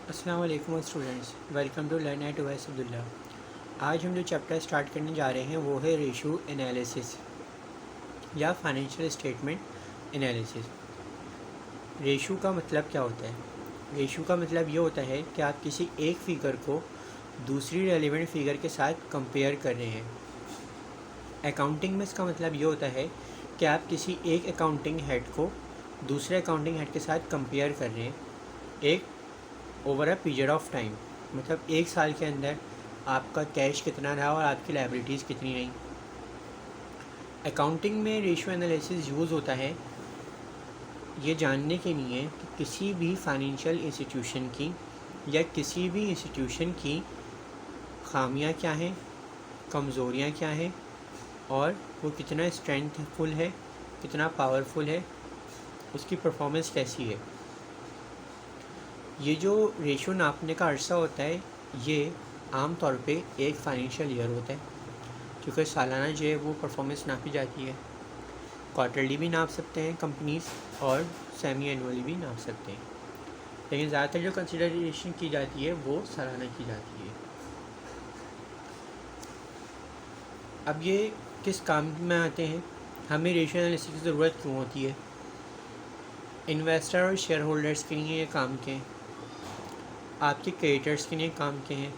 अस्सलाम वालेकुम students, welcome to learn at OS Abdullah. आज हम जो चैप्टर स्टार्ट करने जा रहे हैं वो है रेशो एनालिसिस या फाइनेंशियल स्टेटमेंट एनालिसिस। रेशो का मतलब क्या होता है? रेशो का मतलब ये होता है कि आप किसी एक फ़िगर को दूसरी रेलिवेंट फ़िगर के साथ कंपेयर कर रहे हैं। अकाउंटिंग में इसका मतलब ये होता है कि आप किसी एक अकाउंटिंग हेड को दूसरे अकाउंटिंग हेड के साथ कंपेयर कर रहे हैं एक over a period of time. मतलब एक साल के अंदर आपका कैश कितना रहा और आपकी लायबिलिटीज़ कितनी रही। अकाउंटिंग में रेशियो एनालिसिस यूज़ होता है ये जानने के लिए कि किसी भी फाइनेंशियल इंस्टीट्यूशन की या किसी भी इंस्टीट्यूशन की खामियां क्या हैं, कमज़ोरियां क्या हैं और वो कितना स्ट्रेंथफुल है, कितना पावरफुल है, उसकी परफॉर्मेंस कैसी है। ये जो रेशो नापने का अर्सा होता है ये आम तौर पे एक फाइनेंशियल ईयर होता है, क्योंकि सालाना जो है वो परफॉर्मेंस नापी जाती है। क्वार्टरली भी नाप सकते हैं कंपनीज और सेमी एनुअली भी नाप सकते हैं, लेकिन ज़्यादातर जो कंसिडरेशन की जाती है वो सालाना की जाती है। अब ये किस काम में आते हैं, हमें रेशियो एनालिसिस की ज़रूरत क्यों होती है? इन्वेस्टर और शेयर होल्डर्स के लिए ये काम के हैं, आपके क्रेडिटर्स के लिए काम के हैं,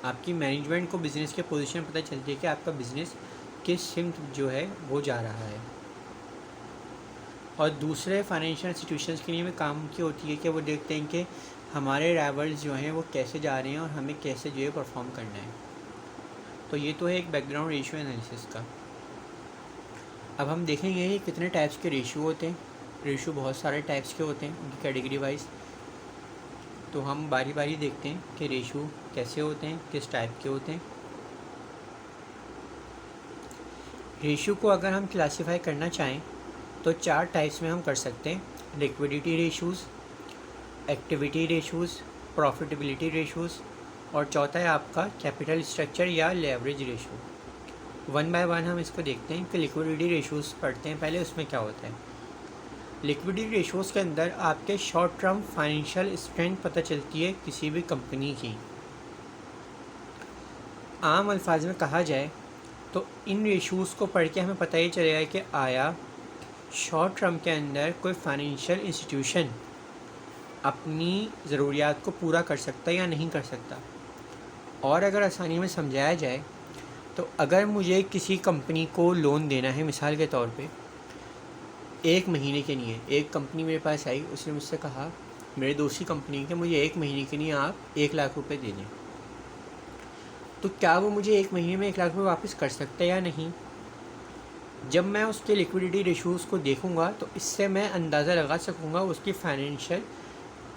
आपकी मैनेजमेंट को बिज़नेस के पोजीशन पता चलती है कि आपका बिज़नेस किस सिमत जो है वो जा रहा है। और दूसरे फाइनेंशियल इंस्टीट्यूशंस के लिए भी काम की होती है कि वो देखते हैं कि हमारे राइवल्स जो हैं वो कैसे जा रहे हैं और हमें कैसे जो है परफॉर्म करना है। तो ये तो है एक बैकग्राउंड रेशियो एनालिसिस का। अब हम देखेंगे कि कितने टाइप्स के रेशियो होते हैं। रेशियो बहुत सारे टाइप्स के होते हैं उनकी कैटेगरी वाइज। तो हम बारी बारी देखते हैं कि रेशियो कैसे होते हैं, किस टाइप के होते हैं। रेशियो को अगर हम क्लासीफाई करना चाहें तो 4 टाइप्स में हम कर सकते हैं: liquidity ratios, activity ratios, profitability ratios और चौथा है आपका कैपिटल स्ट्रक्चर या leverage ratio. One by one हम इसको देखते हैं कि लिक्विडिटी रेशियोज़ पढ़ते हैं पहले, उसमें क्या होता है। लिक्विडिटी रेशियोज़ के अंदर आपके शॉर्ट टर्म फाइनेंशियल स्ट्रेंथ पता चलती है किसी भी कंपनी की। आम अल्फाज में कहा जाए तो इन रेशियोज़ को पढ़ के हमें पता ही चलेगा कि आया शॉर्ट टर्म के अंदर कोई फाइनेंशियल इंस्टीट्यूशन अपनी ज़रूरियात को पूरा कर सकता है या नहीं कर सकता। और अगर आसानी में समझाया जाए तो अगर मुझे किसी कंपनी को लोन देना है, मिसाल के तौर पे 1 महीने के लिए, एक कंपनी मेरे पास आई, उसने मुझसे कहा मेरे दोस्त की कंपनी के मुझे 1 महीने के लिए आप 1 लाख रुपए दे दें, तो क्या वो मुझे 1 महीने में 1 लाख रुपये वापस कर सकता है या नहीं? जब मैं उसके लिक्विडिटी रेशियोज़ को देखूंगा तो इससे मैं अंदाज़ा लगा सकूंगा उसकी फाइनेंशियल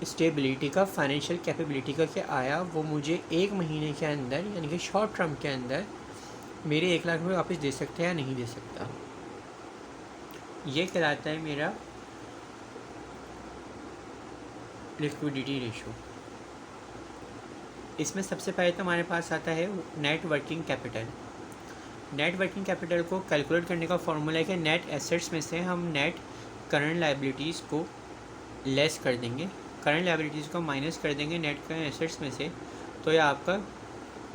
स्टेबिलिटी का, फाइनेंशियल कैपेबिलिटी का, कि आया वो मुझे 1 महीने के अंदर यानी कि शॉर्ट टर्म के अंदर मेरे 1 लाख रुपये वापस दे सकता है या नहीं दे सकता। ये कहलाता है मेरा लिक्विडिटी रेशियो। इसमें सबसे पहले तो हमारे पास आता है net working capital. Net working capital को कैलकुलेट करने का फॉर्मूला है कि नेट एसेट्स में से हम नेट करंट लायबिलिटीज़ को लेस कर देंगे, करंट लायबिलिटीज़ को माइनस कर देंगे नेट करंट एसेट्स में से, तो ये आपका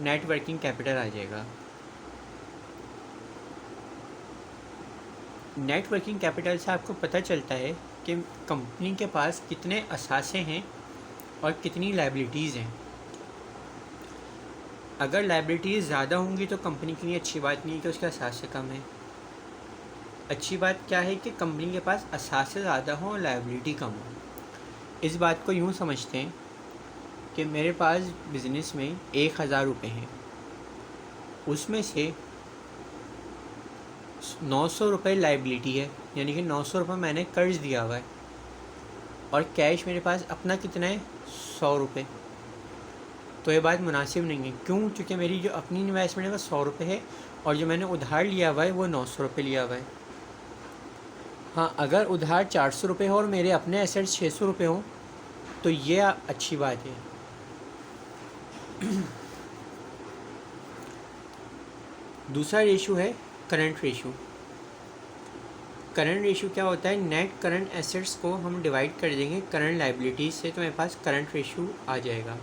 नेट वर्किंग कैपिटल आ जाएगा। नेट वर्किंग कैपिटल से आपको पता चलता है कि कंपनी के पास कितने असासे हैं और कितनी लायबिलिटीज़ हैं। अगर लायबिलिटीज़ ज़्यादा होंगी तो कंपनी के लिए अच्छी बात नहीं है कि उसके असासे कम है। अच्छी बात क्या है कि कंपनी के पास असासे ज़्यादा हों और लायबिलिटी कम हो। इस बात को यूँ समझते हैं कि मेरे पास बिज़नेस में 1000 रुपये हैं, उसमें से 900 रुपये लायबिलिटी है, यानी कि 900 रुपये मैंने कर्ज दिया हुआ है, और कैश मेरे पास अपना कितना है 100 रुपये। तो ये बात मुनासिब नहीं है। क्यों? क्योंकि मेरी जो अपनी इन्वेस्टमेंट है वो 100 रुपये है और जो मैंने उधार लिया हुआ है वो 900 रुपये लिया हुआ है। हाँ, अगर उधार 400 रुपये हो और मेरे अपने एसेट्स 600 रुपये हों तो ये अच्छी बात है। दूसरा रेशो है करंट रेशो। करंट रेशियो क्या होता है, नेट करंट एसेट्स को हम डिवाइड कर देंगे करंट लाइबिलिटीज से, तो मेरे पास करंट रेशियो आ जाएगा।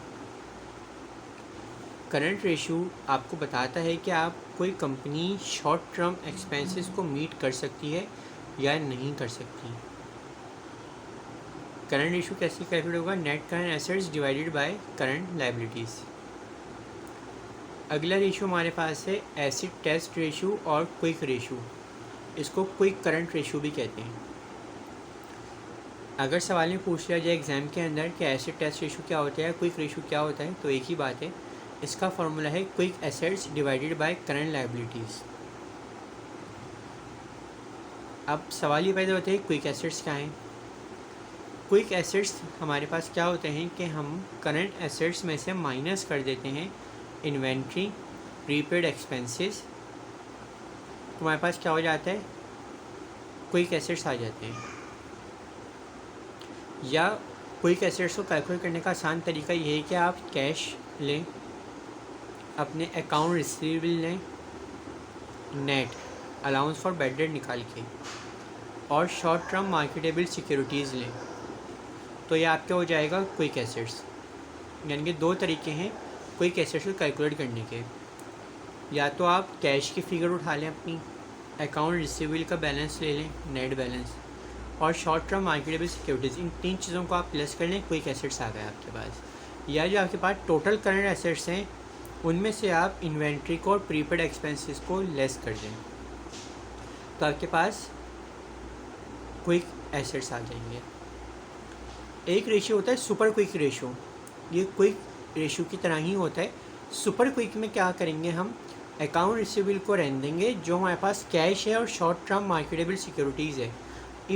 करंट रेशियो आपको बताता है कि आप कोई कंपनी शॉर्ट टर्म एक्सपेंसेस को मीट कर सकती है या नहीं कर सकती। करंट रेशियो कैसे कैलकुलेट होगा, net current assets divided by current liabilities. अगला रेशियो हमारे पास है एसिड टेस्ट रेशियो और क्विक रेशियो। इसको क्विक करंट रेशियो भी कहते हैं। अगर सवाल में पूछ लिया जाए एग्ज़ाम के अंदर कि एसिड टेस्ट रेशियो क्या होता है, क्विक रेशियो क्या होता है, तो एक ही बात है, इसका फॉर्मूला है quick assets divided by current liabilities. अब सवाल ये पैदा होता है क्विक एसेट्स क्या हैं। क्विक एसेट्स हमारे पास क्या होते हैं कि हम करंट एसेट्स में से माइनस कर देते हैं इन्वेंट्री, प्रीपेड एक्सपेंसेस, तो हमारे पास क्या हो जाता है, क्विक एसेट्स आ जाते हैं। या क्विक एसेट्स को कैलकुलेट करने का आसान तरीका ये है कि आप कैश लें, अपने अकाउंट रिसीवेबल लें, net allowance for bad debt निकाल के, और शॉर्ट टर्म मार्केटेबल सिक्योरिटीज़ लें, तो ये आपके हो जाएगा क्विक एसेट्स। यानी कि दो तरीके हैं क्विक एसेट्स को कैलकुलेट करने के। या तो आप कैश की फ़िगर उठा लें, अपनी अकाउंट रिसीवेबल का बैलेंस ले लें, नेट बैलेंस, और शॉर्ट टर्म मार्केटेबल सिक्योरिटीज़, इन तीन चीज़ों को आप प्लस कर लें, क्विक एसेट्स आ गए आपके पास। या जो आपके पास टोटल करंट एसेट्स हैं उनमें से आप इन्वेंट्री को और प्रीपेड एक्सपेंसेस को लेस कर दें, तो आपके पास क्विक एसेट्स आ जाएंगे। एक रेशियो होता है सुपर क्विक रेशियो, ये क्विक रेशियो की तरह ही होता है। सुपर क्विक में क्या करेंगे, हम अकाउंट रिसीवेबल को रहने देंगे, जो हमारे पास कैश है और शॉर्ट टर्म मार्केटेबल सिक्योरिटीज़ है,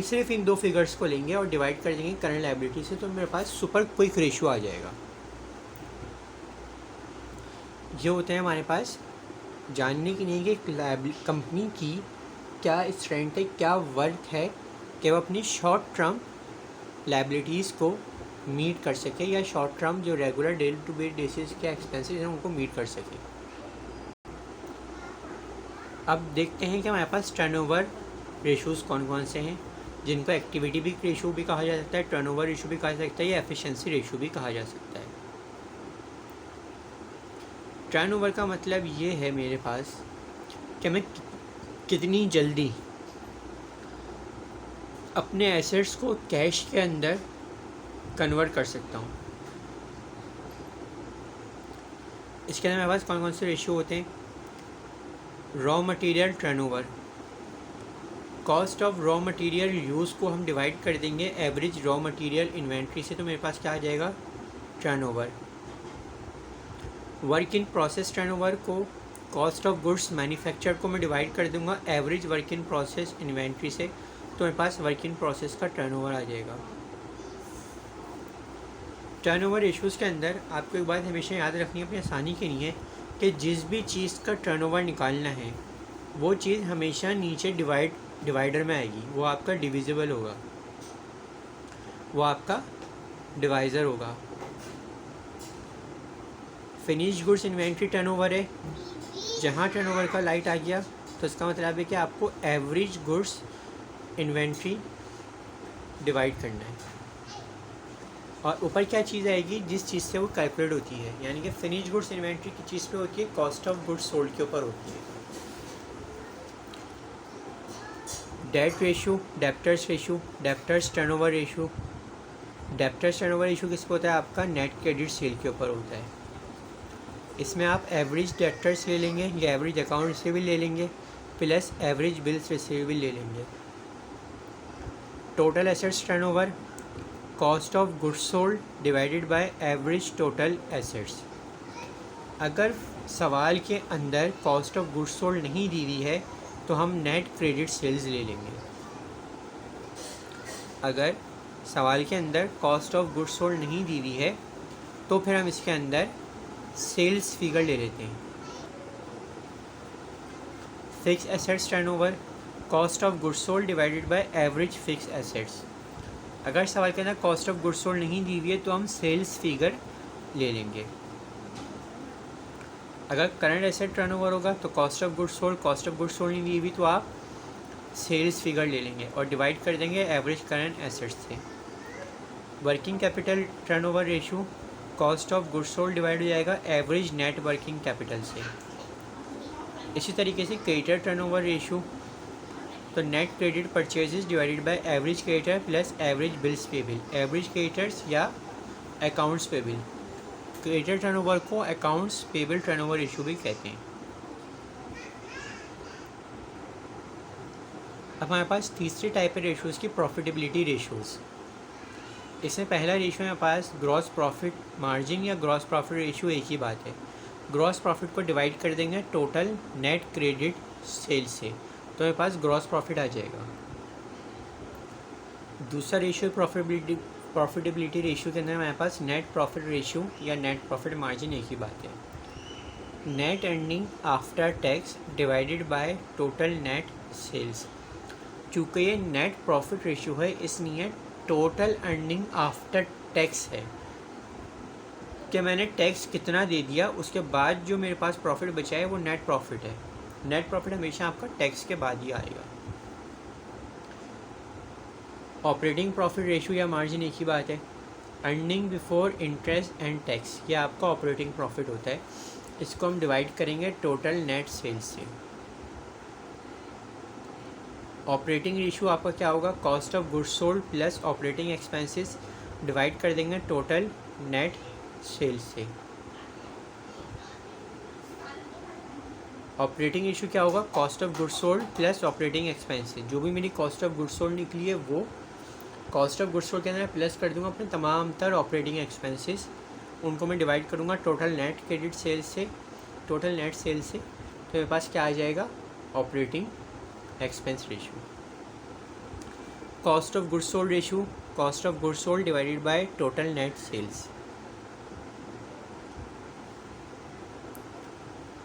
सिर्फ इन दो फिगर्स को लेंगे और डिवाइड कर देंगे करंट लायबिलिटी से, तो मेरे पास सुपर क्विक रेशियो आ जाएगा। ये होते हैं हमारे पास जानने के लिए कि कंपनी की क्या स्ट्रेंथ है, क्या वर्थ है कि वो अपनी शॉर्ट टर्म लायबिलिटीज़ को मीट कर सके, या शॉर्ट टर्म जो regular day to day basis के एक्सपेंसेस हैं उनको मीट कर सके। अब देखते हैं कि हमारे पास टर्नओवर रेशोज़ कौन कौन से हैं, जिनको एक्टिविटी भी रेशो भी कहा जा सकता है, टर्नओवर रेशो भी कहा जा सकता है, या एफिशिएंसी रेशो भी कहा जा सकता है। टर्नओवर का मतलब ये है मेरे पास कि मैं कितनी जल्दी अपने एसेट्स को कैश के अंदर कन्वर्ट कर सकता हूँ। इसके अंदर मेरे पास कौन कौन से रेशियो होते हैं, raw material turnover, cost of raw material use को हम डिवाइड कर देंगे एवरेज रॉ मटेरियल इन्वेंट्री से, तो मेरे पास क्या आ जाएगा, turnover. Work in process turnover को कॉस्ट ऑफ गुड्स मैन्युफैक्चर को मैं डिवाइड कर दूंगा average work in process inventory से, तो मेरे पास वर्क इन प्रोसेस का टर्नओवर आ जाएगा। टर्नओवर रेशियोज़ के अंदर आपको एक बात हमेशा याद रखनी है अपनी आसानी के लिए कि जिस भी चीज़ का टर्नओवर निकालना है वो चीज़ हमेशा नीचे डिवाइडर में आएगी, वो आपका डिविजिबल होगा, वो आपका डिवाइज़र होगा। फिनिश गुड्स इन्वेंट्री टर्नओवर है, जहाँ टर्नओवर का लाइट आ गया तो इसका मतलब है कि आपको एवरेज गुड्स इन्वेंट्री डिवाइड करना है, और ऊपर क्या चीज़ आएगी जिस चीज़ से वो कैलकुलेट होती है, यानी कि फिनिश गुड्स इन्वेंट्री की चीज़ पे होती है, कॉस्ट ऑफ गुड्स सोल्ड के ऊपर होती है। Debt ratio, debtors ratio, debtors turnover ratio, debtors turnover ratio किस पे होता है, आपका नेट क्रेडिट सेल के ऊपर होता है। इसमें आप एवरेज डेप्टर्स ले लेंगे या एवरेज अकाउंट रिसीवेबल ले लेंगे प्लस एवरेज बिल्स रिसीवेबल ले लेंगे। Total assets turnover, cost of goods sold divided by average total assets. अगर सवाल के अंदर कॉस्ट ऑफ गुड्स सोल्ड नहीं दी हुई है तो हम नेट क्रेडिट सेल्स ले लेंगे। अगर सवाल के अंदर कॉस्ट ऑफ गुड्स सोल्ड नहीं दी हुई है तो फिर हम इसके अंदर सेल्स फिगर ले लेते हैं। Fix assets turnover, cost of goods sold divided by average fix assets. अगर सवाल के अंदर कॉस्ट ऑफ गुड्स सोल्ड नहीं दी हुई है तो हम सेल्स फिगर ले लेंगे। अगर करंट एसेट टर्नओवर होगा तो कॉस्ट ऑफ गुड्स सोल्ड नहीं दी हुई तो आप सेल्स फिगर ले लेंगे और डिवाइड कर देंगे एवरेज करंट एसेट्स से। Working capital turnover ratio cost of goods sold divide हो जाएगा एवरेज नेट वर्किंग कैपिटल से। इसी तरीके से क्रेडिटर टर्नओवर रेशियो, तो net credit purchases divided by average creditor plus average bills payable, average creditors या accounts payable. Creditor turnover को accounts payable turnover ratio भी कहते हैं। अब हमारे पास तीसरे टाइप के रेशियोज़ की प्रॉफिटेबिलिटी रेशियोज़। इसमें पहला रेशियो हमारे पास ग्रॉस प्रॉफिट मार्जिन या ग्रॉस प्रॉफिट रेशियो एक ही बात है। ग्रॉस प्रॉफिट को डिवाइड कर देंगे टोटल नेट क्रेडिट सेल्स से, तो हमारे पास ग्रॉस प्रॉफिट आ जाएगा। दूसरा रेशियो प्रॉफिटेबिलिटी रेशियो के अंदर हमारे पास नेट प्रॉफिट रेशियो या नेट प्रॉफिट मार्जिन एक ही बात है। Net earning after tax divided by total net sales. चूँकि ये नेट प्रॉफिट रेशियो है इसलिए टोटल अर्निंग आफ्टर टैक्स है कि मैंने टैक्स कितना दे दिया उसके बाद जो मेरे पास प्रॉफिट बचा है वो नेट प्रॉफिट है। नेट प्रॉफिट हमेशा आपका टैक्स के बाद ही आएगा। ऑपरेटिंग प्रॉफिट रेशियो या मार्जिन एक ही बात है। Earning before interest and tax, ये आपका ऑपरेटिंग प्रॉफिट होता है। इसको हम डिवाइड करेंगे टोटल नेट सेल्स से। ऑपरेटिंग रेशियो आपका क्या होगा, cost of goods sold plus operating expenses divide कर देंगे टोटल नेट सेल्स से। ऑपरेटिंग रेशियो क्या होगा, cost of goods sold plus operating expenses. जो भी मेरी कॉस्ट ऑफ गुड्स सोल्ड निकली है वो कॉस्ट ऑफ गुड्स सोल्ड के अंदर प्लस कर दूंगा अपने तमाम तर ऑपरेटिंग एक्सपेंसेस, उनको मैं डिवाइड करूंगा टोटल नेट क्रेडिट सेल्स से, टोटल नेट सेल्स से। तो मेरे पास क्या आ जाएगा, operating expense ratio. Cost of goods sold ratio, cost of goods sold divided by total net sales.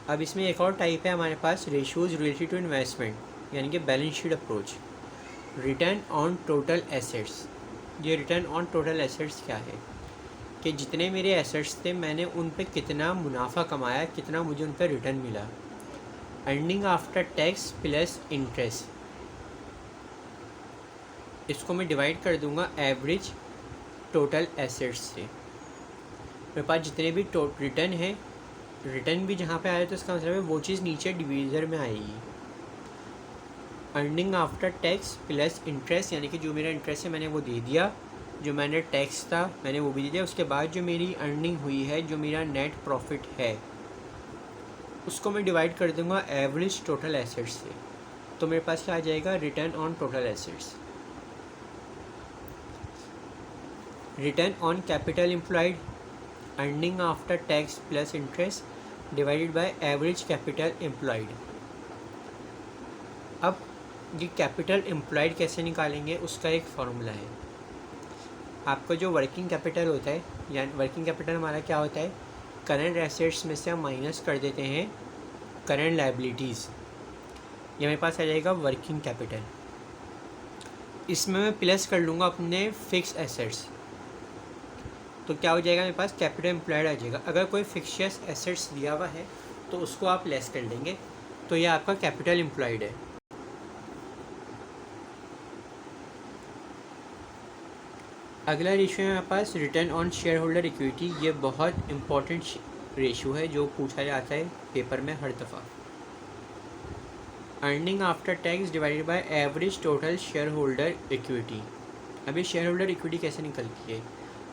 अब इसमें एक और टाइप है हमारे पास रेशियोज रिलेटेड टू इन्वेस्टमेंट, यानी कि balance sheet approach. Return on total assets. ये रिटर्न ऑन टोटल एसेट्स क्या है कि जितने मेरे एसेट्स थे मैंने उन पे कितना मुनाफा कमाया, कितना मुझे उन पर रिटर्न मिला। Earning after tax plus interest, इसको मैं डिवाइड कर दूंगा एवरेज टोटल एसेट्स से। मेरे पास जितने भी रिटर्न है, रिटर्न भी जहाँ पे आया तो इसका मतलब है वो चीज़ नीचे डिवीज़र में आएगी। Earning after tax plus interest, यानी कि जो मेरा इंटरेस्ट है मैंने वो दे दिया, जो मैंने टैक्स था मैंने वो भी दे दिया, उसके बाद जो मेरी अर्निंग हुई है, जो मेरा नेट प्रॉफिट है, उसको मैं डिवाइड कर दूंगा एवरेज टोटल एसेट्स से। तो मेरे पास क्या आ जाएगा, return on total assets. Return on capital employed, earning after tax plus interest divided by average capital employed. अब ये कैपिटल एम्प्लॉयड कैसे निकालेंगे, उसका एक फार्मूला है। आपका जो वर्किंग कैपिटल होता है, यानी वर्किंग कैपिटल हमारा क्या होता है, करंट एसेट्स में से हम माइनस कर देते हैं करंट लायबिलिटीज़, ये मेरे पास आ जाएगा वर्किंग कैपिटल। इसमें मैं प्लस कर लूँगा अपने फिक्स एसेट्स, तो क्या हो जाएगा मेरे पास, कैपिटल एम्प्लॉयड आ जाएगा। अगर कोई फिक्शियस एसेट्स दिया हुआ है तो उसको आप लेस कर लेंगे, तो ये आपका कैपिटल एम्प्लॉयड है। अगला रेशियो है हमारे पास return on shareholder equity. ये बहुत इंपॉर्टेंट रेशियो है जो पूछा जाता है पेपर में हर दफ़ा। Earning after tax divided by average total share holder equity. अभी शेयर होल्डर इक्विटी कैसे निकलती है,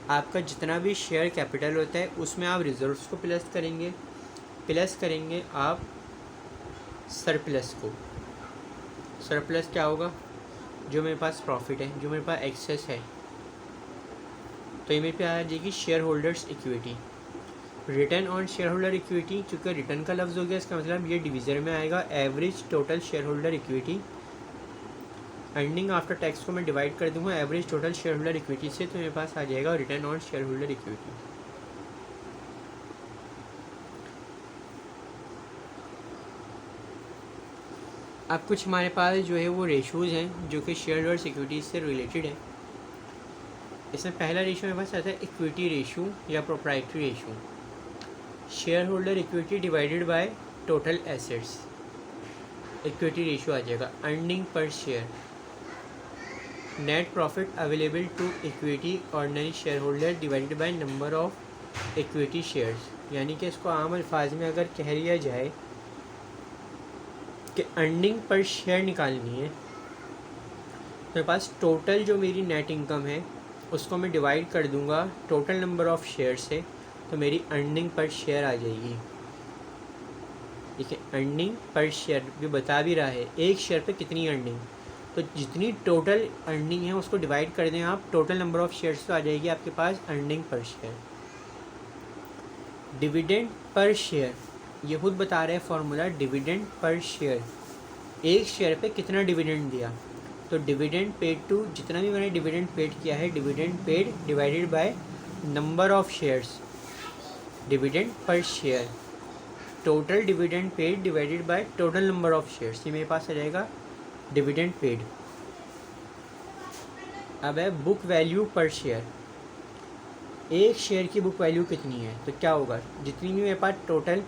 आपका जितना भी शेयर कैपिटल होता है उसमें आप रिजर्व्स को प्लस करेंगे आप सरप्लस को। सरप्लस क्या होगा, जो मेरे पास प्रॉफिट है, जो मेरे पास एक्सेस है, तो ये मेरे पे आ जाएगी share holders equity. Return on shareholder equity, चूँकि रिटर्न का लफ्ज़ हो गया, इसका मतलब ये डिवीज़र में आएगा average total share holder equity. Earning after tax को मैं डिवाइड कर दूंगा average total share holder equity से, तो मेरे पास आ जाएगा return on shareholder equity. अब कुछ हमारे पास जो है वो रेशोज़ हैं जो कि शेयर होल्डर इक्विटी से रिलेटेड है। इसमें पहला रेशियो मेरे पास आता है इक्विटी रेशियो या proprietary ratio. Shareholder equity divided by total assets. Equity ratio आ जाएगा। Earning per share, net profit available to equity ordinary shareholder divided by number of equity shares. यानी कि इसको आम अल्फाज में अगर कह लिया जाए कि अर्निंग पर शेयर निकालनी है, मेरे पास टोटल जो मेरी नेट इनकम है उसको मैं डिवाइड कर दूंगा टोटल नंबर ऑफ़ शेयर से, तो मेरी अर्निंग पर शेयर आ जाएगी। देखिए अर्निंग पर शेयर भी बता भी रहा है एक शेयर पे कितनी अर्निंग, तो जितनी टोटल अर्निंग है उसको डिवाइड कर दें आप टोटल नंबर ऑफ़ शेयर्स, तो आ जाएगी आपके पास earning per share. Dividend per share, ये खुद बता रहे हैं फॉर्मूला, डिविडेंड पर शेयर, एक शेयर पे कितना डिविडेंड दिया, तो डिविडेंड पेड टू, जितना भी मैंने डिविडेंड पेड किया है, dividend paid divided by number of shares, dividend per share, total dividend paid divided by total number of shares, ये मेरे पास आ जाएगा डिविडेंड पेड। अब है बुक वैल्यू पर शेयर, एक शेयर की बुक वैल्यू कितनी है, तो क्या होगा, जितनी भी मेरे पास टोटल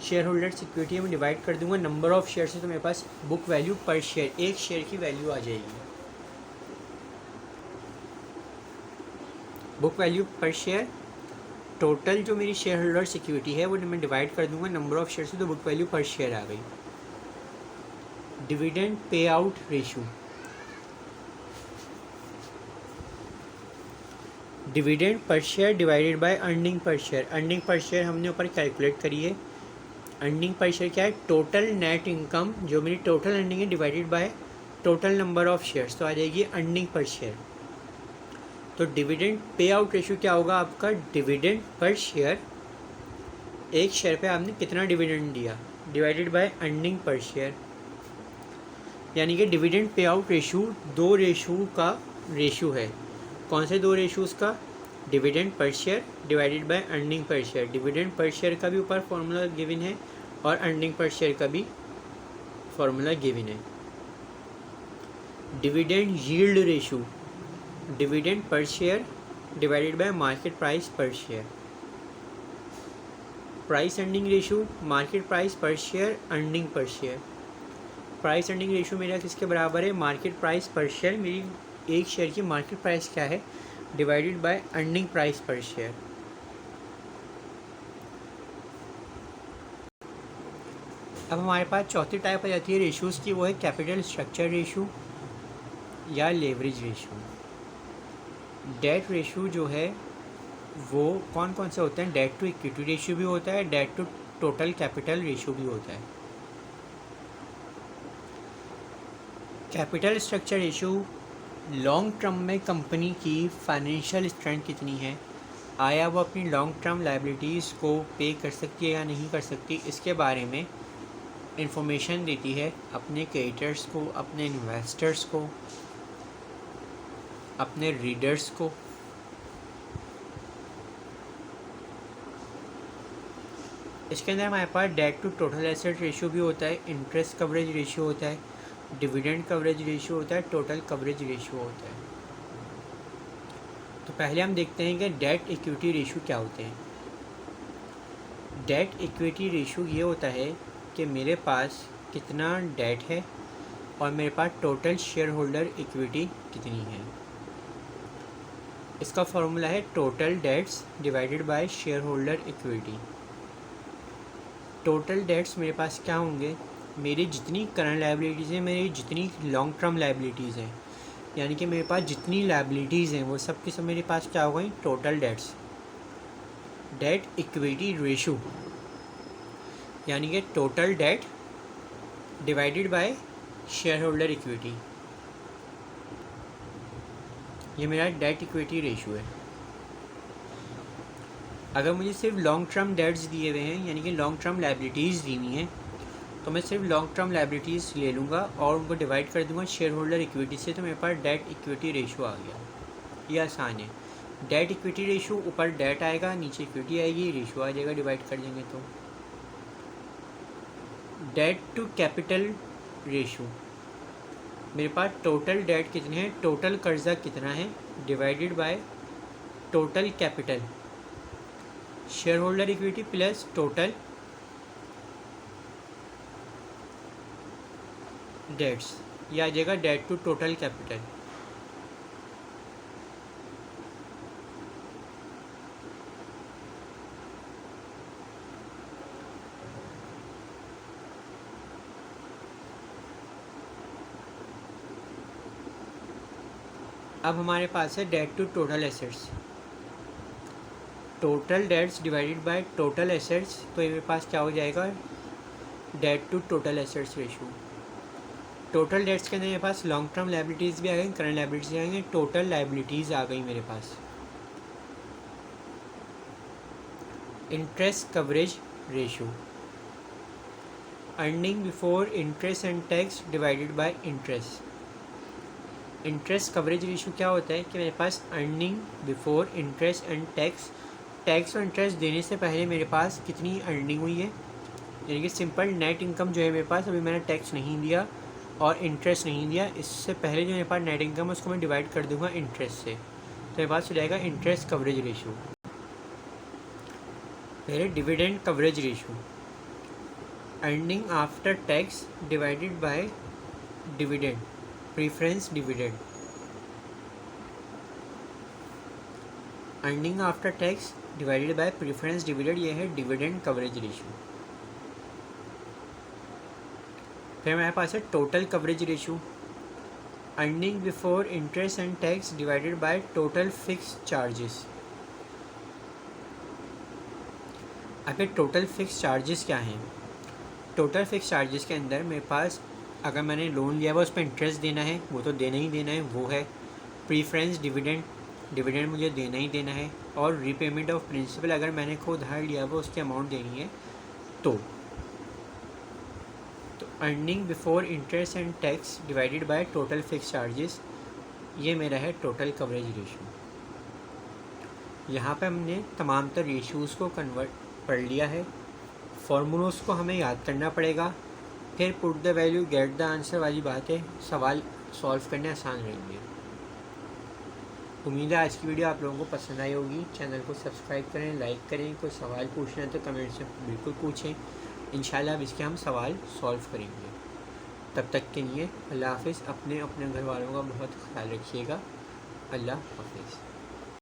शेयर होल्डर सिक्योरिटी है मैं डिवाइड कर दूंगा नंबर ऑफ़ शेयर से, तो मेरे पास बुक वैल्यू पर शेयर, एक शेयर की वैल्यू आ जाएगी। बुक वैल्यू पर शेयर, टोटल जो मेरी शेयर होल्डर सिक्योरिटी है वो मैं डिवाइड कर दूंगा नंबर ऑफ़ शेयर से, तो बुक वैल्यू पर शेयर आ गई। Dividend pay out ratio, dividend per share divided by earning per share, earning per share हमने ऊपर कैलकुलेट करी है। अर्निंग पर शेयर क्या है, टोटल नेट इनकम जो मेरी टोटल अर्निंग है divided by total number of shares, तो आ जाएगी अर्निंग पर शेयर। तो डिविडेंड पे आउट रेशियो क्या होगा आपका, डिविडेंड पर शेयर, एक शेयर पे आपने कितना डिविडेंड दिया divided by earning per share, यानी कि डिविडेंड पे आउट रेशियो दो रेशियो का रेशियो है। कौन से दो रेशियोज़ का, dividend per share divided by earning per share, dividend per share का भी ऊपर फॉर्मूला गिवन है और अर्निंग पर शेयर का भी फॉर्मूला गिवन है। Dividend yield ratio, dividend per share divided by market price per share, price earning ratio, market price per share, earning per share. Price earning ratio मेरा किसके बराबर है, market price per share, मेरी एक share की market price क्या है divided by earning price per share. अब हमारे पास चौथी टाइप आ जाती है रेशियोज़ की, वो है कैपिटल स्ट्रक्चर रेशियो या लेवरेज रेशियो। डेट रेशियो जो है वो कौन कौन से होते हैं, डेट टू इक्विटी रेशियो भी होता है, debt to total capital ratio भी होता है। Capital structure ratio, long term में कंपनी की फाइनेंशियल स्ट्रेंथ कितनी है, आया वो अपनी लॉन्ग टर्म लायबिलिटीज़ को पे कर सकती है या नहीं कर सकती, इसके बारे में इंफॉर्मेशन देती है अपने क्रिएटर्स को, अपने इन्वेस्टर्स को, अपने रीडर्स को। इसके अंदर हमारे पास debt to total asset ratio भी होता है, इंटरेस्ट कवरेज रेशियो होता है, डिविडेंड कवरेज रेशियो होता है, टोटल कवरेज रेशियो होता है। तो पहले हम देखते हैं कि डेट इक्विटी रेशियो क्या होते हैं। डेट इक्विटी रेशियो ये होता है कि मेरे पास कितना डेट है और मेरे पास टोटल शेयर होल्डर इक्विटी कितनी है। इसका फॉर्मूला है total debts divided bye share holder equity. Total debts मेरे पास क्या होंगे, मेरी जितनी करंट लायबिलिटीज़ हैं, मेरी जितनी लॉन्ग टर्म लायबिलिटीज़ हैं, यानी कि मेरे पास जितनी लायबिलिटीज़ हैं वो सब की सब मेरे पास क्या हो गई, total debts. Debt equity ratio यानी कि total date divided by share holder equity, ये मेरा डेट इक्विटी रेशियो है। अगर मुझे सिर्फ लॉन्ग टर्म डेट्स दिए हुए हैं यानी कि लॉन्ग टर्म लायबिलिटीज़ दी हुई हैं, तो मैं सिर्फ लॉन्ग टर्म लायबिलिटीज़ ले लूँगा और उनको डिवाइड कर दूँगा शेयर होल्डर इक्विटी से, तो मेरे पास डेट इक्विटी रेशियो आ गया। ये आसान है, डेट इक्विटी रेशियो ऊपर डेट आएगा, नीचे इक्विटी आएगी, रेशियो आ जाएगा, डिवाइड कर देंगे तो। डेट टू कैपिटल रेशियो, मेरे पास टोटल डेट कितने हैं, टोटल कर्जा कितना है divided by total capital, share holder equity plus total debts, ये आ जाएगा डेट टू टोटल कैपिटल। अब हमारे पास है debt to total assets. Total debts divided by total assets, तो ये मेरे पास क्या हो जाएगा, debt to total assets ratio. Total debts के अंदर मेरे पास लॉन्ग टर्म लाइबिलिटीज़ भी आ गई, करंट लाइबिलिटीज़ आ गई, टोटल लाइबिलिटीज़ आ गई मेरे पास। Interest coverage ratio, earning before interest and tax divided by interest. Interest coverage ratio क्या होता है कि मेरे पास earning before interest and tax, tax और इंटरेस्ट देने से पहले मेरे पास कितनी अर्निंग हुई है, यानी कि सिंपल नेट इनकम जो है मेरे पास, अभी मैंने टैक्स नहीं दिया और इंटरेस्ट नहीं दिया, इससे पहले जो मेरे पास नेट इनकम है उसको मैं डिवाइड कर दूंगा इंटरेस्ट से, तो मेरे पास हो जाएगा इंटरेस्ट कवरेज रेशो। पहले dividend coverage ratio, earning after tax divided bye dividend, preference dividend. Earning after tax divided bye preference dividend, ये है डिविडेंड कवरेज रेशो। फिर हमारे पास है total coverage ratio, earning before interest and tax divided by total fix charges. अब ये total fix charges क्या हैं, टोटल फिक्स चार्जेस के अंदर मेरे पास अगर मैंने लोन लिया हुआ उस पर इंटरेस्ट देना है, वो तो देना ही देना है, वो है प्रीफरेंस डिविडेंड, डिविडेंड मुझे देना ही देना है, और रीपेमेंट ऑफ प्रिंसिपल अगर मैंने खुद उधार लिया हुआ उसकी अमाउंट देनी है तो earning before interest and tax divided by total fix charges, ये मेरा है टोटल कवरेज रेशो। यहाँ पे हमने तमाम तर रेशोज़ को कन्वर्ट पढ़ लिया है, फॉर्मूलोज़ को हमें याद करना पड़ेगा, फिर put the value get the answer वाली बात है, सवाल सॉल्व करने आसान रहेंगे। उम्मीद है आज की वीडियो आप लोगों को पसंद आई होगी। चैनल को सब्सक्राइब करें, लाइक करें, कोई सवाल पूछना है तो कमेंट से बिल्कुल पूछें, इंशाल्लाह अब इसके हम सवाल सॉल्व करेंगे। तब तक के लिए अल्लाह हाफ़िज़, अपने घर वालों का बहुत ख्याल रखिएगा। अल्लाह हाफ़िज़।